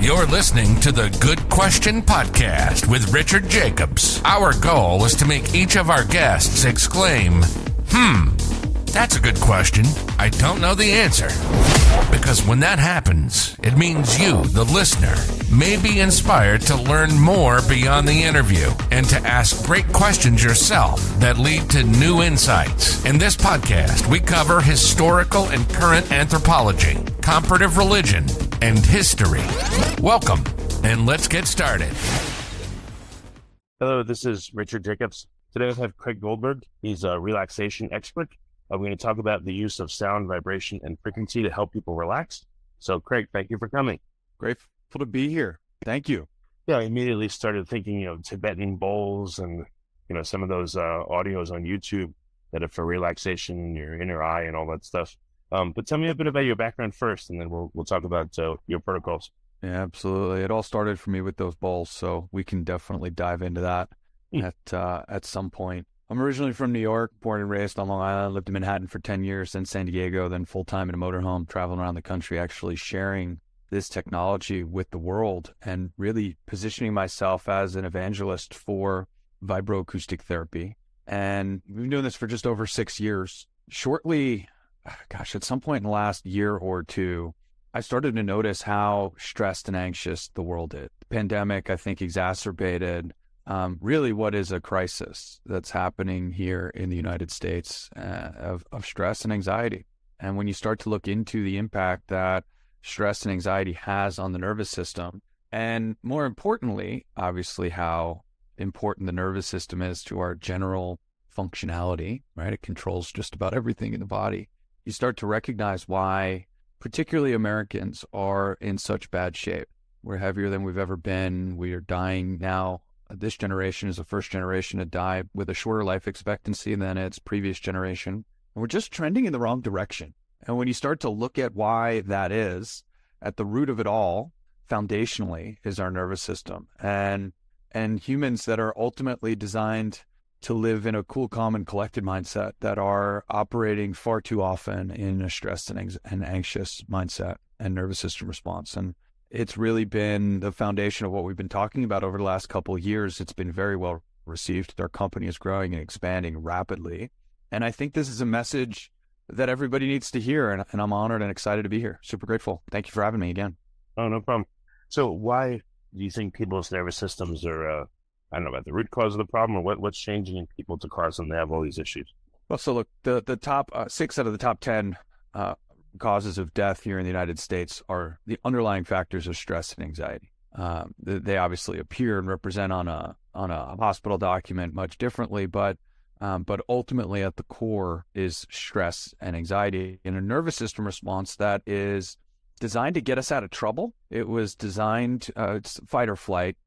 You're listening to the Good Question Podcast with Richard Jacobs. Our goal is to make each of our guests exclaim, that's a good question. I don't know the answer. Because when that happens, it means you, the listener, may be inspired to learn more beyond the interview and to ask great questions yourself that lead to new insights. In this podcast, we cover historical and current anthropology, comparative religion, and history. Welcome, and let's get started. Hello, this is Richard Jacobs. Today I have Craig Goldberg. He's a relaxation expert. We're going to talk about the use of sound, vibration, and frequency to help people relax. So, Craig, thank you for coming. Grateful to be here. Thank you. Yeah, I immediately started thinking, Tibetan bowls and, some of those audios on YouTube that are for relaxation, your inner eye and all that stuff. But tell me a bit about your background first, and then we'll talk about your protocols. Yeah, absolutely. It all started for me with those bowls, so we can definitely dive into that at some point. I'm originally from New York, born and raised on Long Island, lived in Manhattan for 10 years, then San Diego, then full-time in a motorhome, traveling around the country, actually sharing this technology with the world and really positioning myself as an evangelist for vibroacoustic therapy. And we've been doing this for just over 6 years. Shortly, at some point in the last year or two, I started to notice how stressed and anxious the world is. The pandemic, I think, exacerbated really what is a crisis that's happening here in the United States of stress and anxiety. And when you start to look into the impact that stress and anxiety has on the nervous system, and more importantly, obviously, how important the nervous system is to our general functionality, right? It controls just about everything in the body. You start to recognize why particularly Americans are in such bad shape. We're heavier than we've ever been. We are dying now. This generation is the first generation to die with a shorter life expectancy than its previous generation. And we're just trending in the wrong direction. And when you start to look at why that is, at the root of it all, foundationally, is our nervous system. And humans that are ultimately designed to live in a cool, calm, and collected mindset that are operating far too often in a stressed and anxious mindset and nervous system response. And it's really been the foundation of what we've been talking about over the last couple of years. It's been very well received. Our company is growing and expanding rapidly. And I think this is a message that everybody needs to hear. And I'm honored and excited to be here. Super grateful. Thank you for having me again. Oh, no problem. So why do you think people's nervous systems are, I don't know about the root cause of the problem, or what's changing in people to cause them to have all these issues? Well, so look, the top 6 out of the top 10 causes of death here in the United States are the underlying factors of stress and anxiety. They obviously appear and represent on a hospital document much differently, but ultimately at the core is stress and anxiety in a nervous system response that is designed to get us out of trouble. It was designed, it's fight or flight.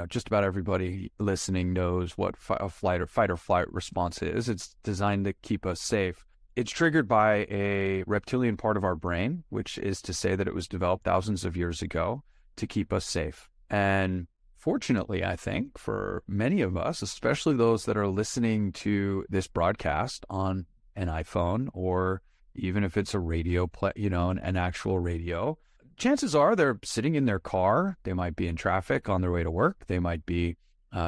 Just about everybody listening knows what a fight or flight response is. It's designed to keep us safe. It's triggered by a reptilian part of our brain, which is to say that it was developed thousands of years ago to keep us safe. And fortunately, I think for many of us, especially those that are listening to this broadcast on an iPhone, or even if it's a radio play, an actual radio, chances are they're sitting in their car. They might be in traffic on their way to work. They might be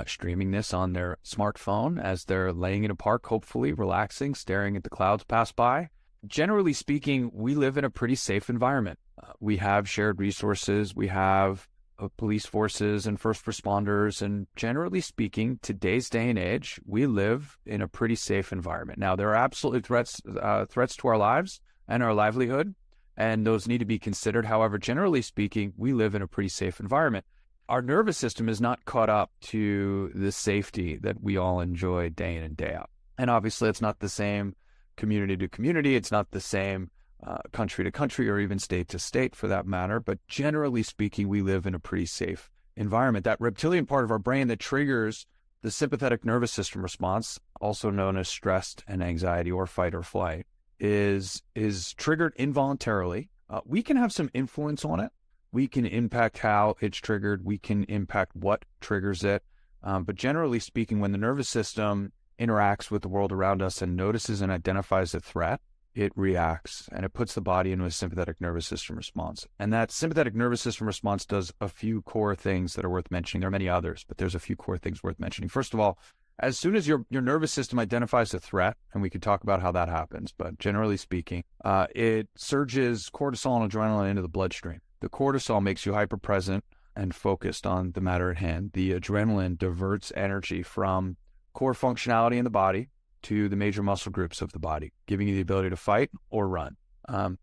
streaming this on their smartphone as they're laying in a park, hopefully relaxing, staring at the clouds pass by. Generally speaking, we live in a pretty safe environment. We have shared resources. We have police forces and first responders. And generally speaking, today's day and age, we live in a pretty safe environment. Now, there are absolutely threats to our lives and our livelihood, and those need to be considered. However, generally speaking, we live in a pretty safe environment. Our nervous system is not caught up to the safety that we all enjoy day in and day out. And obviously, it's not the same community to community. It's not the same country to country, or even state to state for that matter. But generally speaking, we live in a pretty safe environment. That reptilian part of our brain that triggers the sympathetic nervous system response, also known as stress and anxiety or fight or flight, is triggered involuntarily. We can have some influence on it. We can impact how it's triggered. We can impact what triggers it. But generally speaking, when the nervous system interacts with the world around us and notices and identifies a threat, it reacts and it puts the body into a sympathetic nervous system response. And that sympathetic nervous system response does a few core things that are worth mentioning. There are many others, but there's a few core things worth mentioning. First of all, as soon as your nervous system identifies a threat, and we could talk about how that happens, but generally speaking, it surges cortisol and adrenaline into the bloodstream. The cortisol makes you hyper-present and focused on the matter at hand. The adrenaline diverts energy from core functionality in the body to the major muscle groups of the body, giving you the ability to fight or run.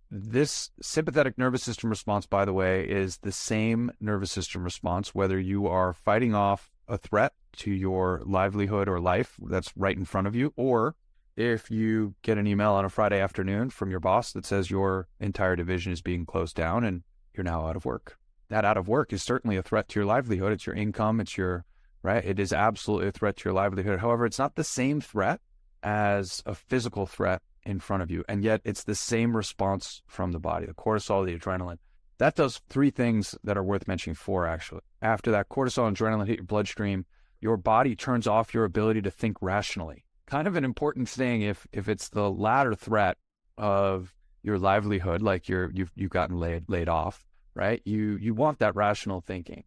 This sympathetic nervous system response, by the way, is the same nervous system response whether you are fighting off a threat to your livelihood or life that's right in front of you, or if you get an email on a Friday afternoon from your boss that says your entire division is being closed down and you're now out of work. That out of work is certainly a threat to your livelihood. It's your income. It's your, right? It is absolutely a threat to your livelihood. However, it's not the same threat as a physical threat in front of you. And yet it's the same response from the body, the cortisol, the adrenaline. That does three things that are worth mentioning. Four, actually. After that cortisol and adrenaline hit your bloodstream, your body turns off your ability to think rationally. Kind of an important thing if it's the latter threat of your livelihood, like you've gotten laid off, right? You want that rational thinking.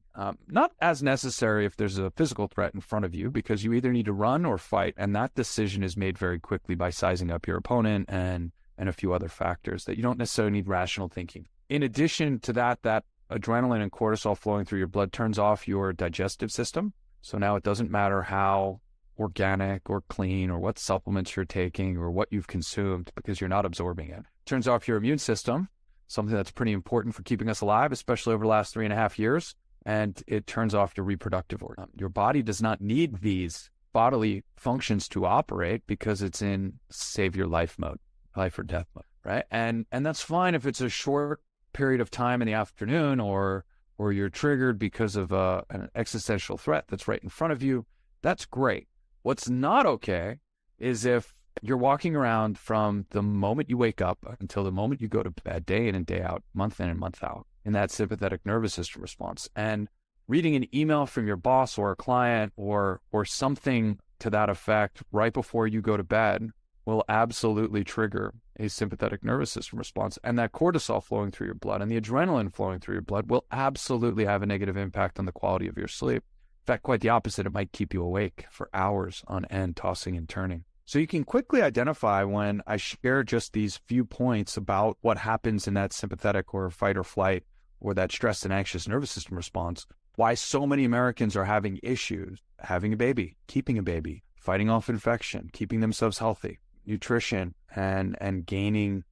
Not as necessary if there's a physical threat in front of you, because you either need to run or fight, and that decision is made very quickly by sizing up your opponent and a few other factors that you don't necessarily need rational thinking. In addition to that adrenaline and cortisol flowing through your blood turns off your digestive system. So now it doesn't matter how organic or clean or what supplements you're taking or what you've consumed, because you're not absorbing it. Turns off your immune system, something that's pretty important for keeping us alive, especially over the last 3.5 years. And it turns off your reproductive organ. Your body does not need these bodily functions to operate because it's in save your life mode, life or death mode, right? And that's fine if it's a short period of time in the afternoon, or you're triggered because of an existential threat that's right in front of you. That's great. What's not okay is if you're walking around from the moment you wake up until the moment you go to bed, day in and day out, month in and month out, in that sympathetic nervous system response. And reading an email from your boss or a client or something to that effect right before you go to bed will absolutely trigger a sympathetic nervous system response. And that cortisol flowing through your blood and the adrenaline flowing through your blood will absolutely have a negative impact on the quality of your sleep. In fact, quite the opposite. It might keep you awake for hours on end, tossing and turning. So you can quickly identify when I share just these few points about what happens in that sympathetic or fight or flight or that stress and anxious nervous system response, why so many Americans are having issues having a baby, keeping a baby, fighting off infection, keeping themselves healthy, nutrition, and gaining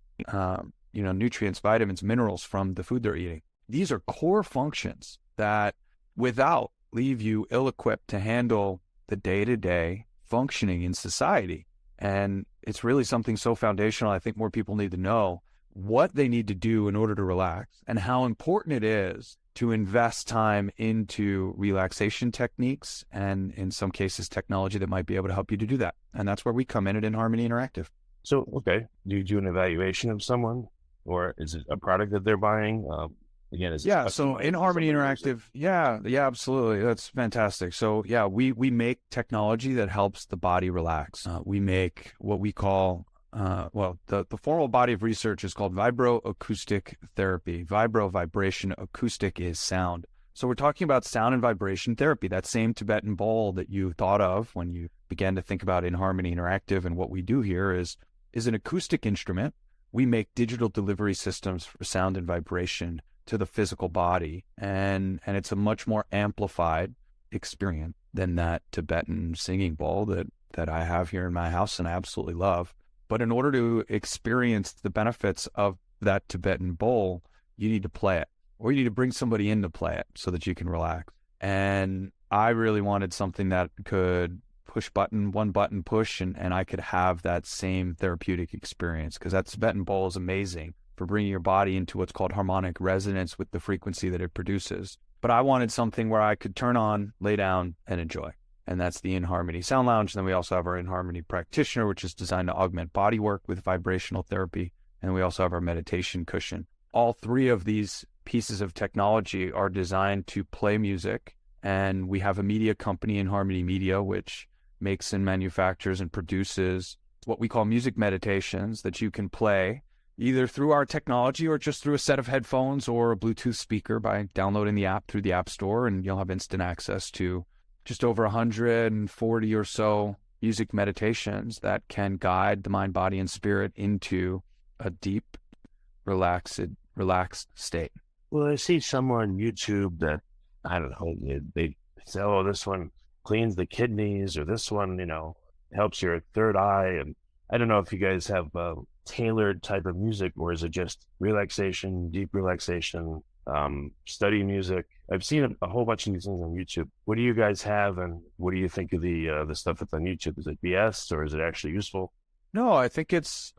nutrients, vitamins, minerals from the food they're eating. These are core functions that without leave you ill-equipped to handle the day-to-day functioning in society. And it's really something so foundational. I think more people need to know what they need to do in order to relax and how important it is to invest time into relaxation techniques and in some cases technology that might be able to help you to do that. And that's where we come in at inHarmony Interactive. So, okay, do you do an evaluation of someone, or is it a product that they're buying? Again, is it so inHarmony Interactive, yeah, absolutely. That's fantastic. So yeah, we make technology that helps the body relax. We make what we call, the formal body of research is called Vibroacoustic Therapy. Vibration, acoustic is sound. So we're talking about sound and vibration therapy, that same Tibetan bowl that you thought of when you began to think about inHarmony Interactive. And what we do here is an acoustic instrument. We make digital delivery systems for sound and vibration to the physical body, and it's a much more amplified experience than that Tibetan singing bowl that I have here in my house and I absolutely love. But in order to experience the benefits of that Tibetan bowl, you need to play it, or you need to bring somebody in to play it so that you can relax. And I really wanted something that could one button push, and I could have that same therapeutic experience, because that Tibetan bowl is amazing for bringing your body into what's called harmonic resonance with the frequency that it produces. But I wanted something where I could turn on, lay down, and enjoy. And that's the inHarmony Sound Lounge. And then we also have our inHarmony Practitioner, which is designed to augment body work with vibrational therapy. And we also have our meditation cushion. All three of these pieces of technology are designed to play music. And we have a media company, inHarmony Media, which makes and manufactures and produces what we call music meditations that you can play either through our technology or just through a set of headphones or a Bluetooth speaker by downloading the app through the App Store, and you'll have instant access to just over 140 or so music meditations that can guide the mind, body, and spirit into a deep, relaxed state. Well, I see some on YouTube that, I don't know, they say, oh, this one cleans the kidneys, or this one, helps your third eye. And I don't know if you guys have tailored type of music, or is it just relaxation, deep relaxation, study music? I've seen a whole bunch of these things on YouTube. What do you guys have, and what do you think of the stuff that's on YouTube? Is it BS, or is it actually useful? No, I think it's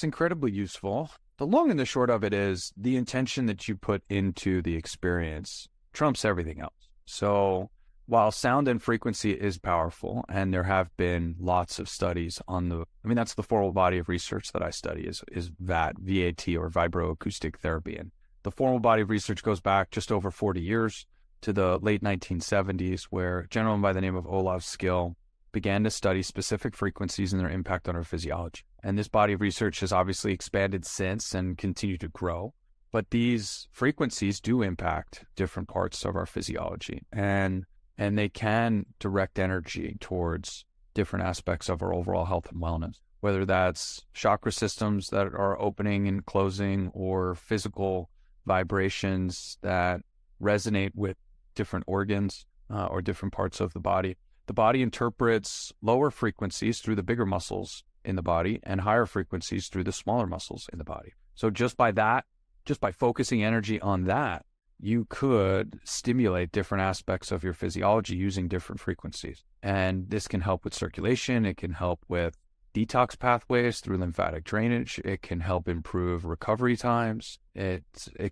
incredibly useful. The long and the short of it is the intention that you put into the experience trumps everything else. So while sound and frequency is powerful, and there have been lots of studies on that's the formal body of research that I study is VAT, or Vibroacoustic Therapy. And the formal body of research goes back just over 40 years to the late 1970s, where a gentleman by the name of Olav Skill began to study specific frequencies and their impact on our physiology. And this body of research has obviously expanded since and continued to grow. But these frequencies do impact different parts of our physiology, and they can direct energy towards different aspects of our overall health and wellness, whether that's chakra systems that are opening and closing, or physical vibrations that resonate with different organs or different parts of the body. The body interprets lower frequencies through the bigger muscles in the body and higher frequencies through the smaller muscles in the body. So just by focusing energy on that, you could stimulate different aspects of your physiology using different frequencies. And this can help with circulation. It can help with detox pathways through lymphatic drainage. It can help improve recovery times. It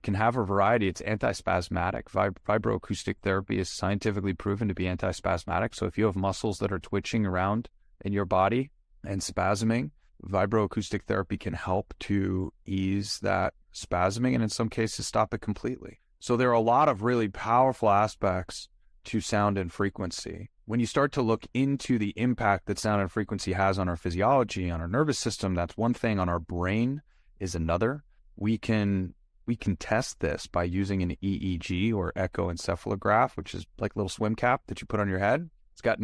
can have a variety. It's antispasmodic. Vibroacoustic therapy is scientifically proven to be antispasmodic. So if you have muscles that are twitching around in your body and spasming, vibroacoustic therapy can help to ease that spasming, and in some cases stop it completely. So there are a lot of really powerful aspects to sound and frequency. When you start to look into the impact that sound and frequency has on our physiology, on our nervous system, that's one thing. On our brain is another. We can test this by using an EEG, or echoencephalograph, which is like a little swim cap that you put on your head. It's got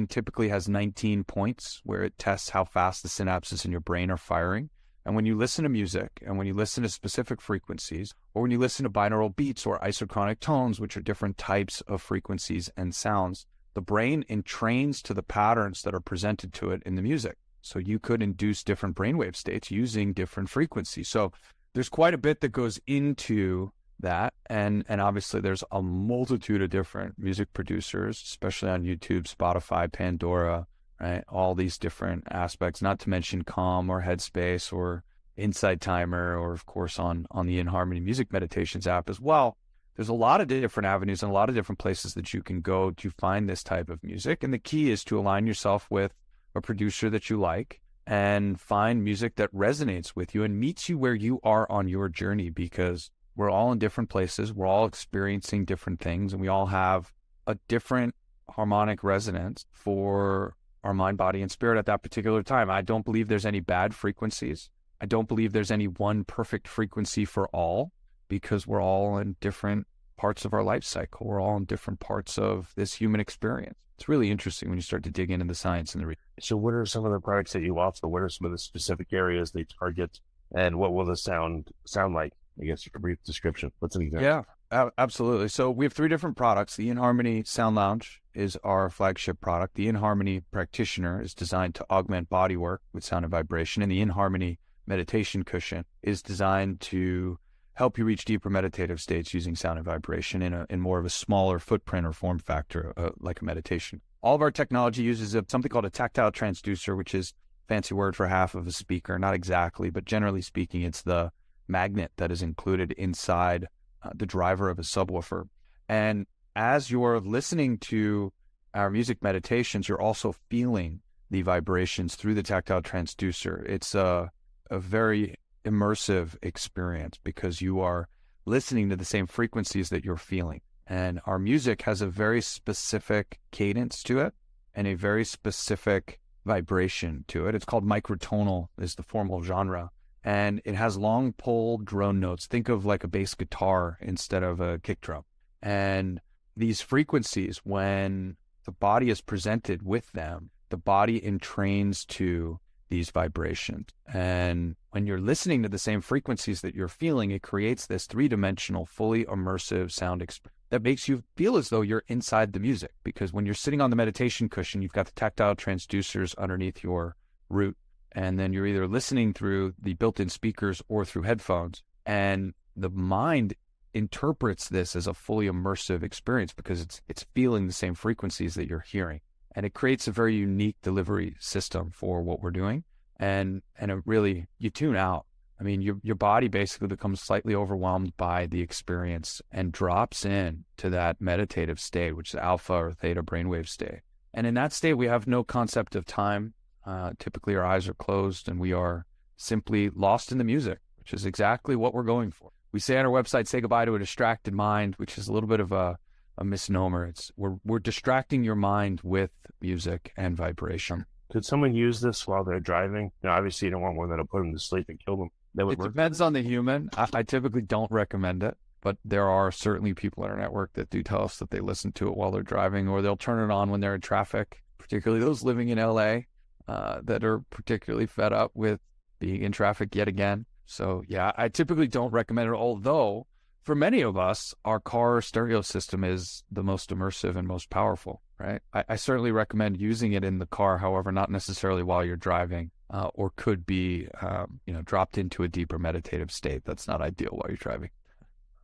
typically has 19 points where it tests how fast the synapses in your brain are firing. And when you listen to music, and when you listen to specific frequencies, or when you listen to binaural beats or isochronic tones, which are different types of frequencies and sounds, the brain entrains to the patterns that are presented to it in the music. So you could induce different brainwave states using different frequencies. So there's quite a bit that goes into that. And obviously there's a multitude of different music producers, especially on YouTube, Spotify, Pandora, right? All these different aspects, not to mention Calm or Headspace or Insight Timer, or of course on the inHarmony Music Meditations app as well. There's a lot of different avenues and a lot of different places that you can go to find this type of music. And the key is to align yourself with a producer that you like and find music that resonates with you and meets you where you are on your journey, because we're all in different places. We're all experiencing different things, and we all have a different harmonic resonance for our mind, body, and spirit at that particular time. I don't believe there's any bad frequencies. I don't believe there's any one perfect frequency for all, because we're all in different parts of our life cycle. We're all in different parts of this human experience. It's really interesting when you start to dig into the science and the research. So what are some of the products that you offer? What are some of the specific areas they target, and what will the sound like? I guess a brief description. What's an example? Yeah, absolutely. So we have 3 different products. The inHarmony Sound Lounge is our flagship product. The inHarmony Practitioner is designed to augment body work with sound and vibration. And the inHarmony Meditation Cushion is designed to help you reach deeper meditative states using sound and vibration in more of a smaller footprint or form factor, like a meditation. All of our technology uses something called a tactile transducer, which is a fancy word for half of a speaker. Not exactly, but generally speaking, it's the magnet that is included inside the driver of a subwoofer. And as you're listening to our music meditations, you're also feeling the vibrations through the tactile transducer. It's a very immersive experience because you are listening to the same frequencies that you're feeling. And our music has a very specific cadence to it and a very specific vibration to it. It's called microtonal is the formal genre. And it has long pole drone notes. Think of like a bass guitar instead of a kick drum. And these frequencies, when the body is presented with them, the body entrains to these vibrations. And when you're listening to the same frequencies that you're feeling, it creates this three-dimensional, fully immersive sound experience that makes you feel as though you're inside the music. Because when you're sitting on the meditation cushion, you've got the tactile transducers underneath your root, and then you're either listening through the built-in speakers or through headphones. And the mind interprets this as a fully immersive experience because it's feeling the same frequencies that you're hearing. And it creates a very unique delivery system for what we're doing. And it really, you tune out. I mean, your body basically becomes slightly overwhelmed by the experience and drops in to that meditative state, which is alpha or theta brainwave state. And in that state, we have no concept of time. Typically, our eyes are closed and we are simply lost in the music, which is exactly what we're going for. We say on our website, say goodbye to a distracted mind, which is a little bit of a misnomer. We're distracting your mind with music and vibration. Could someone use this while they're driving? Obviously, you don't want one that'll put them to sleep and kill them. It depends on the human. I typically don't recommend it, but there are certainly people in our network that do tell us that they listen to it while they're driving, or they'll turn it on when they're in traffic, particularly those living in LA that are particularly fed up with being in traffic yet again. So yeah, I typically don't recommend it, although for many of us, our car stereo system is the most immersive and most powerful, right? I certainly recommend using it in the car, however, not necessarily while you're driving, or could be, dropped into a deeper meditative state. That's not ideal while you're driving.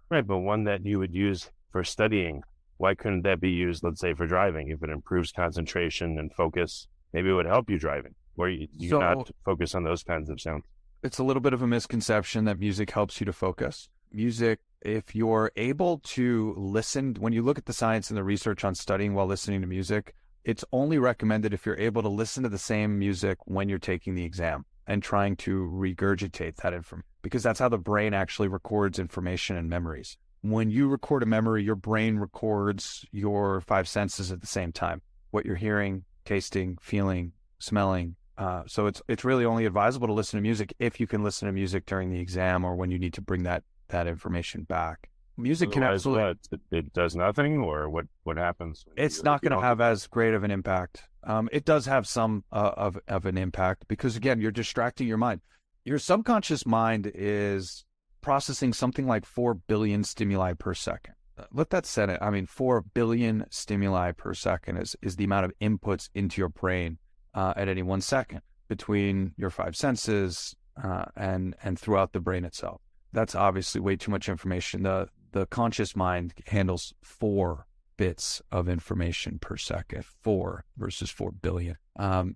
Right, but one that you would use for studying, why couldn't that be used, let's say, for driving? If it improves concentration and focus, maybe it would help you driving, where you not focus on those kinds of sounds. It's a little bit of a misconception that music helps you to focus. Music, if you're able to listen, when you look at the science and the research on studying while listening to music, it's only recommended if you're able to listen to the same music when you're taking the exam and trying to regurgitate that information, because that's how the brain actually records information and memories. When you record a memory, your brain records your five senses at the same time, what you're hearing, tasting, feeling, smelling. So it's really only advisable to listen to music if you can listen to music during the exam or when you need to bring that information back. Music can absolutely... It does nothing, or what happens? It's not going to have as great of an impact. It does have some of an impact because, again, you're distracting your mind. Your subconscious mind is processing something like 4 billion stimuli per second. Let that set it. I mean, 4 billion stimuli per second is the amount of inputs into your brain at any 1 second between your five senses and throughout the brain itself. That's obviously way too much information. The conscious mind handles 4 bits of information per second, 4 versus 4 billion.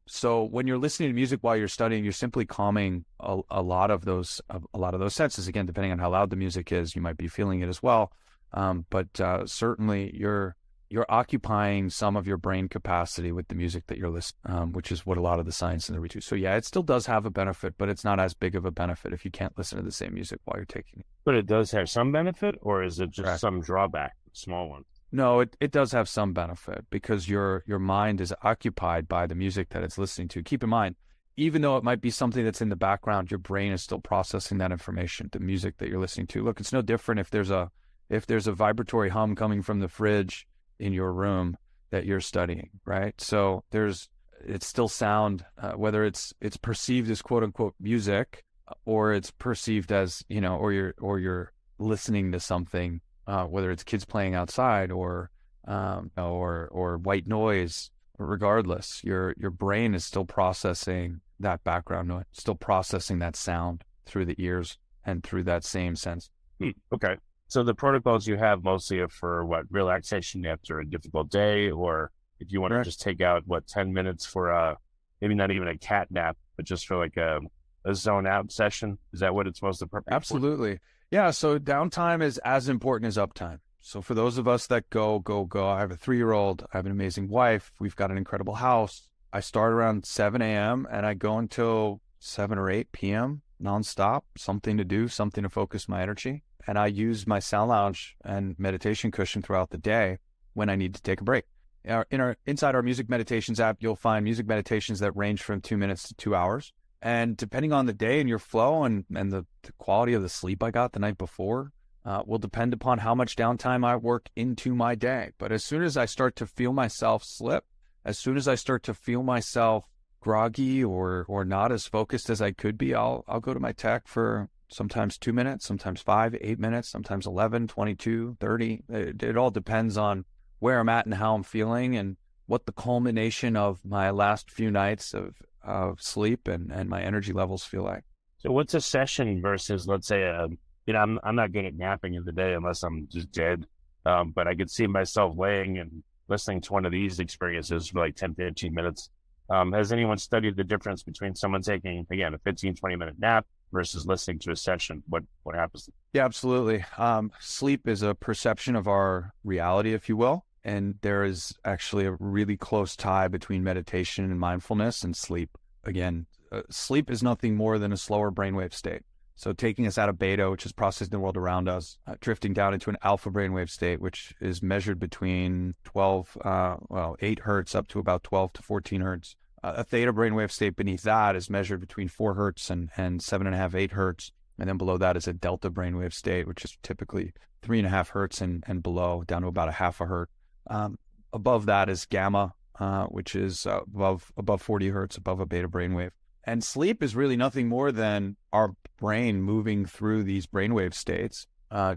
So when you're listening to music while you're studying, you're simply calming a lot of those senses. Again, depending on how loud the music is, you might be feeling it as well. But certainly you're occupying some of your brain capacity with the music that you're listening, which is what a lot of the science and the research. So yeah, it still does have a benefit, but it's not as big of a benefit if you can't listen to the same music while you're taking it. But it does have some benefit, or is it just some drawback, small one? No, it does have some benefit because your mind is occupied by the music that it's listening to. Keep in mind, even though it might be something that's in the background, your brain is still processing that information, the music that you're listening to. Look, it's no different if there's a vibratory hum coming from the fridge in your room that you're studying, right? So it's still sound, whether it's perceived as quote unquote music, or it's perceived as, or you're listening to something, whether it's kids playing outside or white noise. Regardless, your brain is still processing that background noise, still processing that sound through the ears and through that same sense. Okay. So the protocols you have mostly are for relaxation after a difficult day, or if you want to just take out 10 minutes for maybe not even a cat nap, but just for like a zone out session. Is that what it's supposed to prepare? Absolutely. Yeah. So downtime is as important as uptime. So for those of us that go, I have a 3-year-old, I have an amazing wife. We've got an incredible house. I start around 7 a.m. and I go until 7 or 8 p.m. nonstop, something to do, something to focus my energy. And I use my sound lounge and meditation cushion throughout the day when I need to take a break. Inside our music meditations app, you'll find music meditations that range from 2 minutes to 2 hours. And depending on the day and your flow and the quality of the sleep I got the night before, will depend upon how much downtime I work into my day. But as soon as I start to feel myself slip, as soon as I start to feel myself groggy or not as focused as I could be, I'll go to my tech for sometimes 2 minutes, sometimes 5, 8 minutes, sometimes 11, 22, 30. It all depends on where I'm at and how I'm feeling and what the culmination of my last few nights of sleep and my energy levels feel like. So what's a session versus, let's say, I'm not good at napping in the day unless I'm just dead. But I could see myself laying and listening to one of these experiences for like 10, 15 minutes. Has anyone studied the difference between someone taking, again, a 15, 20-minute nap versus listening to a session? What happens? Yeah, absolutely. Sleep is a perception of our reality, if you will. And there is actually a really close tie between meditation and mindfulness and sleep. Again, sleep is nothing more than a slower brainwave state. So taking us out of beta, which is processing the world around us, drifting down into an alpha brainwave state, which is measured between 8 hertz up to about 12 to 14 hertz. A theta brainwave state beneath that is measured between 4 hertz and 7.5, 8 hertz. And then below that is a delta brainwave state, which is typically 3.5 hertz and below, down to about a half a hertz. Above that is gamma, which is above 40 hertz, above a beta brainwave. And sleep is really nothing more than our brain moving through these brainwave states,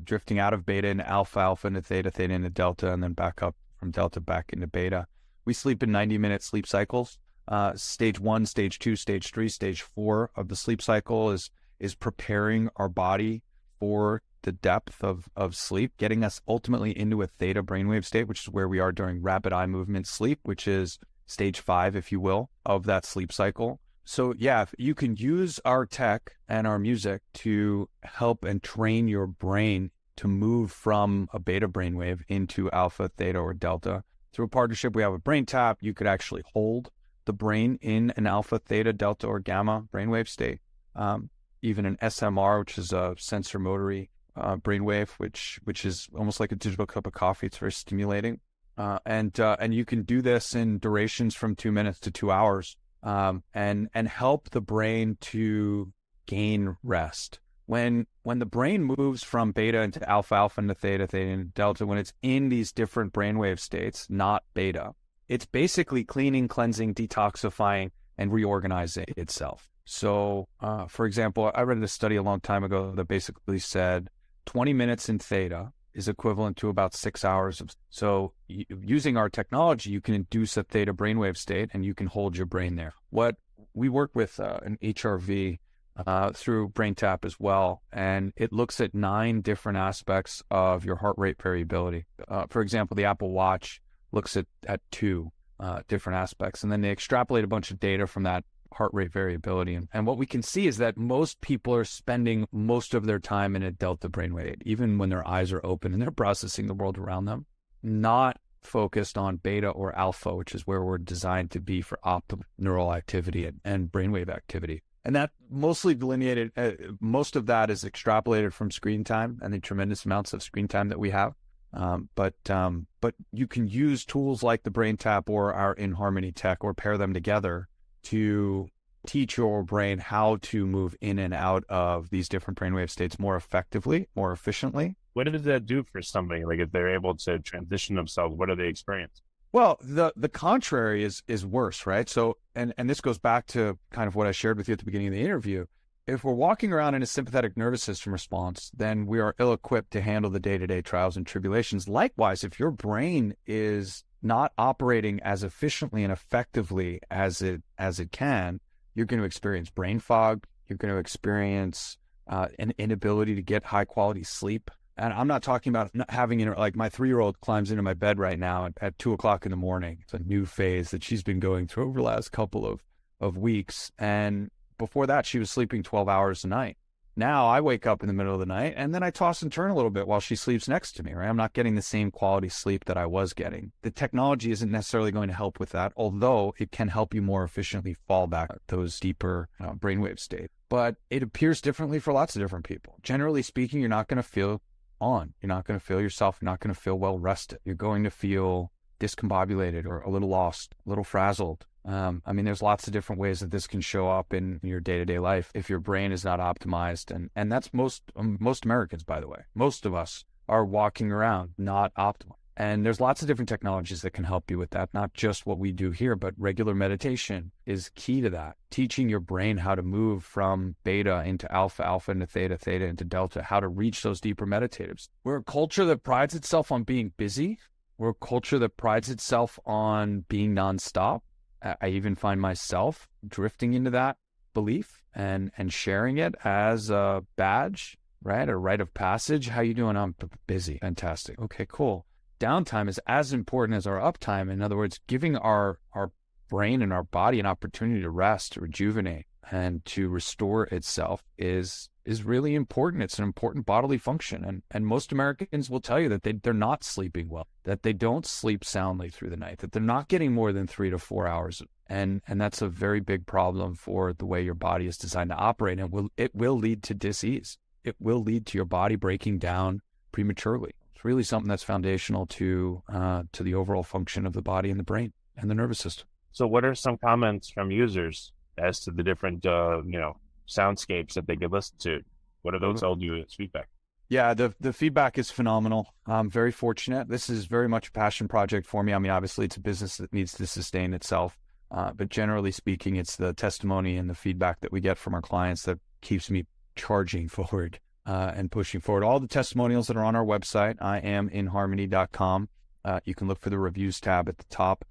drifting out of beta into alpha, alpha into theta, theta into delta, and then back up from delta back into beta. We sleep in 90-minute sleep cycles. Stage 1, stage 2, stage 3, stage 4 of the sleep cycle is preparing our body for the depth of sleep, getting us ultimately into a theta brainwave state, which is where we are during rapid eye movement sleep, which is stage 5, if you will, of that sleep cycle. So yeah, you can use our tech and our music to help and train your brain to move from a beta brainwave into alpha, theta, or delta. Through a partnership we have with BrainTap, you could actually hold the brain in an alpha, theta, delta, or gamma brainwave state. Even an SMR, which is a sensor motory brainwave, which is almost like a digital cup of coffee. It's very stimulating. And you can do this in durations from 2 minutes to 2 hours. And help the brain to gain rest. When the brain moves from beta into alpha, alpha into theta, theta into delta, when it's in these different brainwave states, not beta, it's basically cleaning, cleansing, detoxifying, and reorganizing itself. So, for example, I read a study a long time ago that basically said 20 minutes in theta is equivalent to about 6 hours. So using our technology, you can induce a theta brainwave state and you can hold your brain there. What we work with an HRV through BrainTap as well, and it looks at 9 different aspects of your heart rate variability. For example, the Apple Watch looks at 2 different aspects, and then they extrapolate a bunch of data from that heart rate variability. And what we can see is that most people are spending most of their time in a delta brainwave, even when their eyes are open and they're processing the world around them, not focused on beta or alpha, which is where we're designed to be for optimal neural activity and brainwave activity. And that mostly delineated, most of that is extrapolated from screen time and the tremendous amounts of screen time that we have. But you can use tools like the BrainTap or our inHarmony tech, or pair them together to teach your brain how to move in and out of these different brainwave states more effectively, more efficiently. What does that do for somebody? Like, if they're able to transition themselves, what do they experience? Well, the contrary is worse, right? So, and this goes back to kind of what I shared with you at the beginning of the interview. If we're walking around in a sympathetic nervous system response, then we are ill-equipped to handle the day-to-day trials and tribulations. Likewise, if your brain is not operating as efficiently and effectively as it can, you're going to experience brain fog. You're going to experience an inability to get high quality sleep. And I'm not talking about not having, like my 3-year-old climbs into my bed right now at 2:00 in the morning. It's a new phase that she's been going through over the last couple of weeks. And before that, she was sleeping 12 hours a night. Now I wake up in the middle of the night and then I toss and turn a little bit while she sleeps next to me, right? I'm not getting the same quality sleep that I was getting. The technology isn't necessarily going to help with that, although it can help you more efficiently fall back those deeper brainwave states. But it appears differently for lots of different people. Generally speaking, you're not going to feel on. You're not going to feel yourself. You're not going to feel well rested. You're going to feel discombobulated or a little lost, a little frazzled. I mean, there's lots of different ways that this can show up in your day-to-day life if your brain is not optimized. And that's most Americans, by the way. Most of us are walking around not optimal. And there's lots of different technologies that can help you with that, not just what we do here, but regular meditation is key to that. Teaching your brain how to move from beta into alpha, alpha into theta, theta into delta, how to reach those deeper meditatives. We're a culture that prides itself on being busy. We're a culture that prides itself on being nonstop. I even find myself drifting into that belief and sharing it as a badge, right? A rite of passage. How you doing? I'm busy. Fantastic. Okay, cool. Downtime is as important as our uptime. In other words, giving our brain and our body an opportunity to rest, to rejuvenate, and to restore itself is really important. It's an important bodily function. And most Americans will tell you that they're not sleeping well, that they don't sleep soundly through the night, that they're not getting more than 3 to 4 hours. And that's a very big problem for the way your body is designed to operate. And it will lead to disease. It will lead to your body breaking down prematurely. It's really something that's foundational to the overall function of the body and the brain and the nervous system. So what are some comments from users as to the different, soundscapes that they could listen to? What are those told you as feedback? Yeah, the feedback is phenomenal. I'm very fortunate. This is very much a passion project for me. I mean, obviously it's a business that needs to sustain itself. But generally speaking, it's the testimony and the feedback that we get from our clients that keeps me charging forward. And pushing forward. All the testimonials that are on our website, inHarmony.com. You can look for the reviews tab at the top.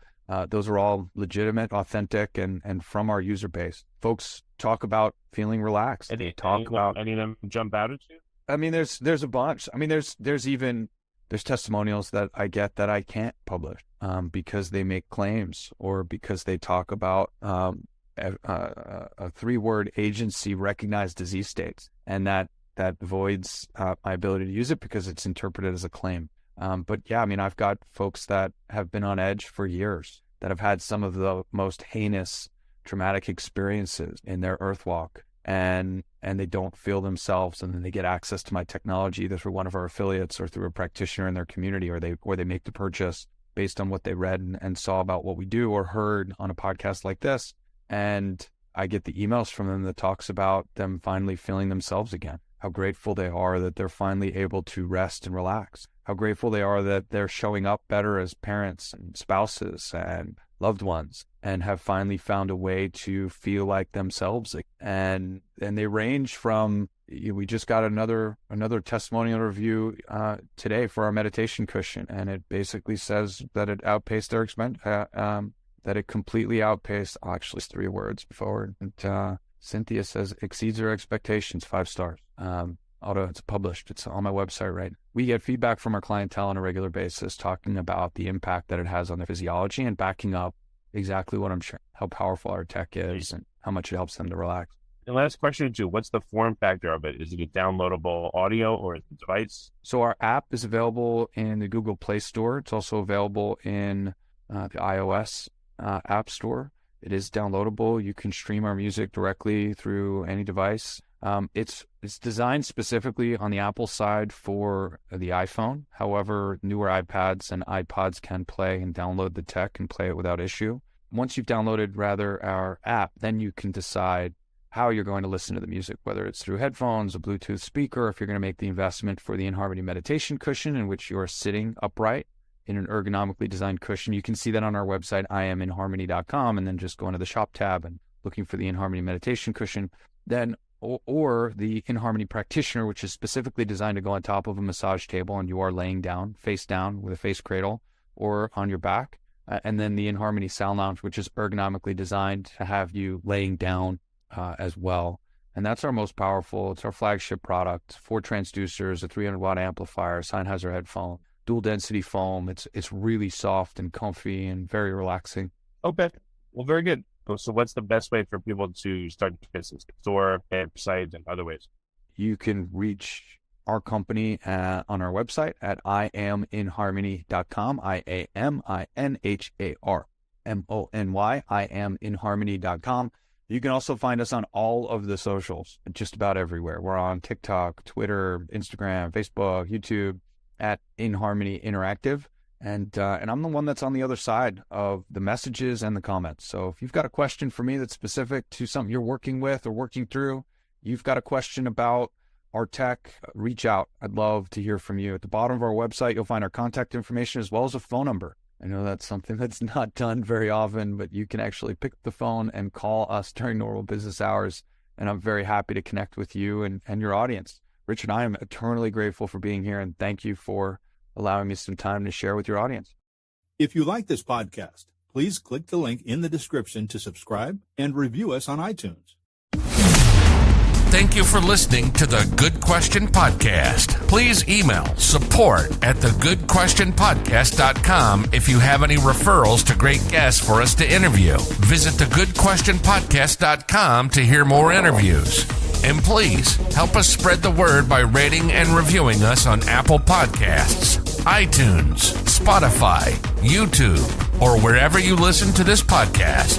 Those are all legitimate, authentic, and from our user base. Folks talk about feeling relaxed. Any of them jump out at you? I mean, there's a bunch. I mean, there's testimonials that I get that I can't publish because they make claims or because they talk about a 3-word agency recognized disease states, and that voids my ability to use it because it's interpreted as a claim. But yeah, I mean, I've got folks that have been on edge for years, that have had some of the most heinous traumatic experiences in their earth walk, and they don't feel themselves, and then they get access to my technology either through one of our affiliates or through a practitioner in their community, or they make the purchase based on what they read and saw about what we do or heard on a podcast like this. And I get the emails from them that talks about them finally feeling themselves again. How grateful they are that they're finally able to rest and relax. How grateful they are that they're showing up better as parents and spouses and loved ones and have finally found a way to feel like themselves. And they range from, we just got another testimonial review today for our meditation cushion, and it basically says that it outpaced their expense, that it completely outpaced, actually it's 3 words forward. Cynthia says exceeds her expectations, 5 stars. Although it's published, it's on my website, right? We get feedback from our clientele on a regular basis talking about the impact that it has on their physiology and backing up exactly what I'm sharing, how powerful our tech is and how much it helps them to relax. And last question, too, what's the form factor of it? Is it a downloadable audio or a device? So our app is available in the Google Play Store. It's also available in the iOS App Store. It is downloadable. You can stream our music directly through any device. It's designed specifically on the Apple side for the iPhone. However, newer iPads and iPods can play and download the tech and play it without issue. Once you've downloaded our app, then you can decide how you're going to listen to the music, whether it's through headphones, a Bluetooth speaker, if you're going to make the investment for the inHarmony meditation cushion in which you are sitting upright in an ergonomically designed cushion. You can see that on our website, inHarmony.com, and then just go into the shop tab and looking for the inHarmony meditation cushion. Then or the inHarmony practitioner, which is specifically designed to go on top of a massage table and you are laying down, face down with a face cradle, or on your back. And then the inHarmony Sound Lounge, which is ergonomically designed to have you laying down as well. And that's our most powerful. It's our flagship product. 4 transducers, a 300-watt amplifier, Sennheiser headphone, dual density foam. It's really soft and comfy and very relaxing. Okay. Well, very good. So what's the best way for people to start business? Store, website, and other ways? You can reach our company on our website at iaminharmony.com, IAMINHARMONY, iaminharmony.com. You can also find us on all of the socials, just about everywhere. We're on TikTok, Twitter, Instagram, Facebook, YouTube, at inHarmony Interactive. And I'm the one that's on the other side of the messages and the comments. So if you've got a question for me that's specific to something you're working with or working through, you've got a question about our tech, reach out. I'd love to hear from you. At the bottom of our website, you'll find our contact information as well as a phone number. I know that's something that's not done very often, but you can actually pick up the phone and call us during normal business hours. And I'm very happy to connect with you and your audience. Richard, I am eternally grateful for being here, and thank you for allowing me some time to share with your audience. If you like this podcast, please click the link in the description to subscribe and review us on iTunes. Thank you for listening to the Good Question Podcast. Please email support@thegoodquestionpodcast.com if you have any referrals to great guests for us to interview. Visit thegoodquestionpodcast.com to hear more interviews. And please help us spread the word by rating and reviewing us on Apple Podcasts, iTunes, Spotify, YouTube, or wherever you listen to this podcast.